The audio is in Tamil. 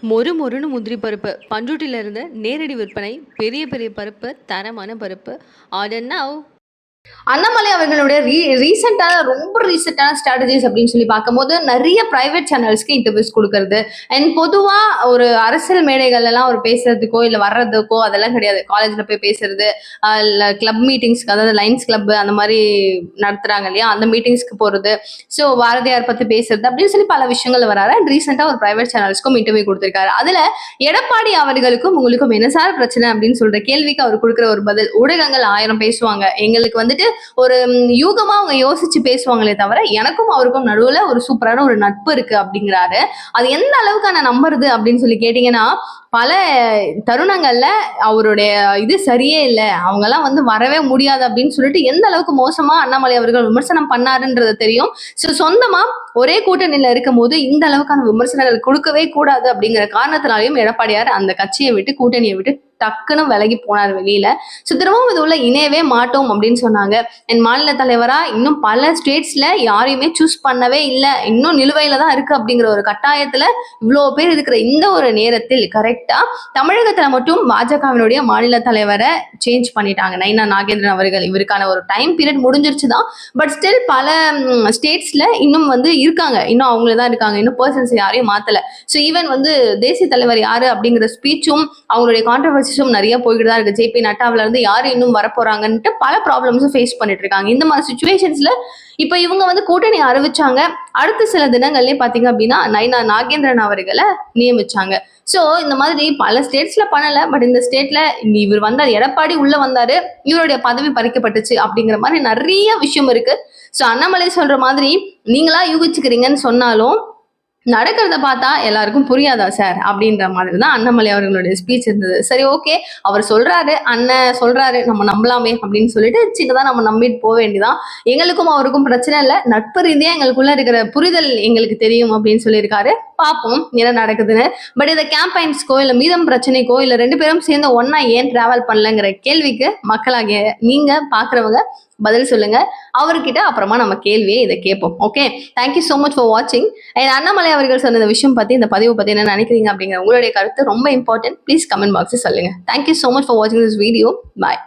மொறு மொறுன்னு முந்திரி பருப்பு பண்ருட்டியிலிருந்து நேரடி விற்பனை. பெரிய பெரிய பருப்பு, தரமான பருப்பு. Order now. அண்ணாமலை அவர்களுடைய ரொம்ப ரீசெண்டான ஸ்ட்ராட்டஜிஸ் அப்படின்னு சொல்லி பார்க்கும்போது நிறைய பிரைவேட் சேனல்ஸ்க்கு இன்டர்வியூஸ் கொடுக்கறது அண்ட் பொதுவா ஒரு அரசியல் மேடைகள் எல்லாம் ஒரு பேசுறதுக்கோ இல்ல வர்றதுக்கோ அதெல்லாம் கிடையாது. காலேஜ்ல போய் பேசுறது, இல்ல கிளப் மீட்டிங்ஸ்க்கு, அதாவது லைன்ஸ் கிளப் அந்த மாதிரி நடத்துறாங்க இல்லையா, அந்த மீட்டிங்ஸ்க்கு போறது, ஸோ பாரதியார் பத்தி பேசுறது அப்படின்னு சொல்லி பல விஷயங்கள் வராரு. அண்ட் ரீசெண்டா ஒரு பிரைவேட் சேனல்ஸ்க்கும் இன்டர்வியூ கொடுத்திருக்காரு. அதுல எடப்பாடி அவர்களுக்கும் உங்களுக்கும் என்ன சார் பிரச்சனை அப்படின்னு சொல்ற கேள்விக்கு அவர் கொடுக்குற ஒரு பதில், ஊடகங்கள் 1000 பேசுவாங்க, எங்களுக்கு வந்துட்டு ஒரு யூகமா அவங்க யோசிச்சு பேசுவாங்களே தவிர எனக்கும் அவருக்கும் நடுவுல ஒரு சூப்பரான ஒரு நட்பு இருக்கு அப்படிங்கிறாரு. அது எந்த அளவுக்கு நான் நம்புறது அப்படின்னு சொல்லி கேட்டீங்கன்னா, பல தருணங்கள்ல அவருடைய இது சரியே இல்லை, அவங்க எல்லாம் வந்து வரவே முடியாது அப்படின்னு சொல்லிட்டு எந்த அளவுக்கு மோசமா அண்ணாமலை அவர்கள் விமர்சனம் பண்ணாருன்றது தெரியும். ஸோ சொந்தமா ஒரே கூட்டணியில இருக்கும் போது இந்த அளவுக்கான விமர்சனங்கள் கொடுக்கவே கூடாது அப்படிங்கிற காரணத்தினாலையும் எடப்பாடியார் அந்த கட்சியை விட்டு, கூட்டணியை விட்டு டக்குன்னு விலகி போனார் வெளியில. ஸோ திரும்பவும் இது உள்ள இணையவே மாட்டோம் அப்படின்னு சொன்னாங்க. என் மாநில தலைவரா இன்னும் பல ஸ்டேட்ஸ்ல யாரையுமே சூஸ் பண்ணவே இல்லை, இன்னும் நிலுவையில தான் இருக்கு அப்படிங்கிற ஒரு கட்டாயத்துல இவ்வளோ பேர் இருக்கிற இந்த ஒரு நேரத்தில் கரெக்டா தமிழகத்துல மட்டும் பாஜகவினுடைய மாநில தலைவரை சேஞ்ச் பண்ணிட்டாங்க. நைனா நாகேந்திரன் அவர்கள். இவருக்கான ஒரு டைம் பீரியட் முடிஞ்சிருச்சு தான், பட் ஸ்டில் பல ஸ்டேட்ஸ்ல இன்னும் வந்து இருக்காங்க, இன்னும் அவங்களே தான் இருக்காங்க, இன்னும் பர்சன்ஸ் யாரையும் மாத்தல. ஸோ ஈவன் வந்து தேசிய தலைவர் யாரு அப்படிங்கிற ஸ்பீச்சும் அவங்களுடைய கான்ட்ரவர்சிஸும் நிறைய போய்கிட்டு தான் இருக்கு. ஜேபி நட்டாவில இருந்து யாரு இன்னும் வரப்போறாங்கன்ட்டு பல ப்ராப்ளம்ஸும் ஃபேஸ் பண்ணிட்டு இருக்காங்க. இந்த மாதிரி சுச்சுவேஷன்ஸ்ல இப்ப இவங்க வந்து கூட்டணி அறிவிச்சாங்க. அடுத்த சில தினங்கள்லயே பாத்தீங்க அப்படின்னா நைனா நாகேந்திரன் அவர்களை நியமிச்சாங்க. சோ இந்த மாதிரி பல ஸ்டேட்ஸ்ல பண்ணல, பட் இந்த ஸ்டேட்ல இவர் வந்தார், எடப்பாடி உள்ள வந்தாரு, இவருடைய பதவி பறிக்கப்பட்டுச்சு அப்படிங்கிற மாதிரி நிறைய விஷயம் இருக்கு. சோ அண்ணாமலை சொல்ற மாதிரி நீங்களா யூகிச்சுக்கிறீங்கன்னு சொன்னாலும் நடக்கிறத பார்த்தா எல்லாருக்கும் புரியாதா சார் அப்படின்ற மாதிரி தான் அண்ணாமலை அவர்களுடைய ஸ்பீச் இருந்தது. சரி, ஓகே, அவர் சொல்றாரு, அண்ணன் சொல்றாரு, நம்ம நம்பலாமே அப்படின்னு சொல்லிட்டு சின்னதா நம்ம நம்பிட்டு போக வேண்டியதான். எங்களுக்கும் அவருக்கும் பிரச்சனை இல்லை, நட்பு ரீதியா எங்களுக்குள்ள இருக்கிற புரிதல் எங்களுக்கு தெரியும் அப்படின்னு சொல்லியிருக்காரு. பார்ப்போம் என்ன நடக்குதுன்னு. பட் இந்த கேம்பெயின்ஸ்க்கோ இல்ல மீதம் பிரச்சனைக்கோ இல்ல ரெண்டு பேரும் சேர்ந்து ஒன்னா ஏன் டிராவல் பண்ணலங்கிற கேள்விக்கு மக்களாகிய நீங்க பாக்குறவங்க பதில் சொல்லுங்க. அவர்கிட்ட அப்புறமா நம்ம கேள்வியே இதை கேட்போம். Okay, thank you so much for வாட்சிங். அண்ணாமலை அவர்கள் சொன்ன இந்த விஷயம் பத்தி, இந்த பதிவு பத்தி என்ன நினைக்கிறீங்க அப்படிங்கிற உங்களுடைய கருத்து ரொம்ப இம்பார்ட்டன்ட். ப்ளீஸ் கமெண்ட் பாக்ஸ் சொல்லுங்க. தேங்க்யூ ஸோ மச் ஃபார் வாட்சிங் திஸ் வீடியோ. பாய்.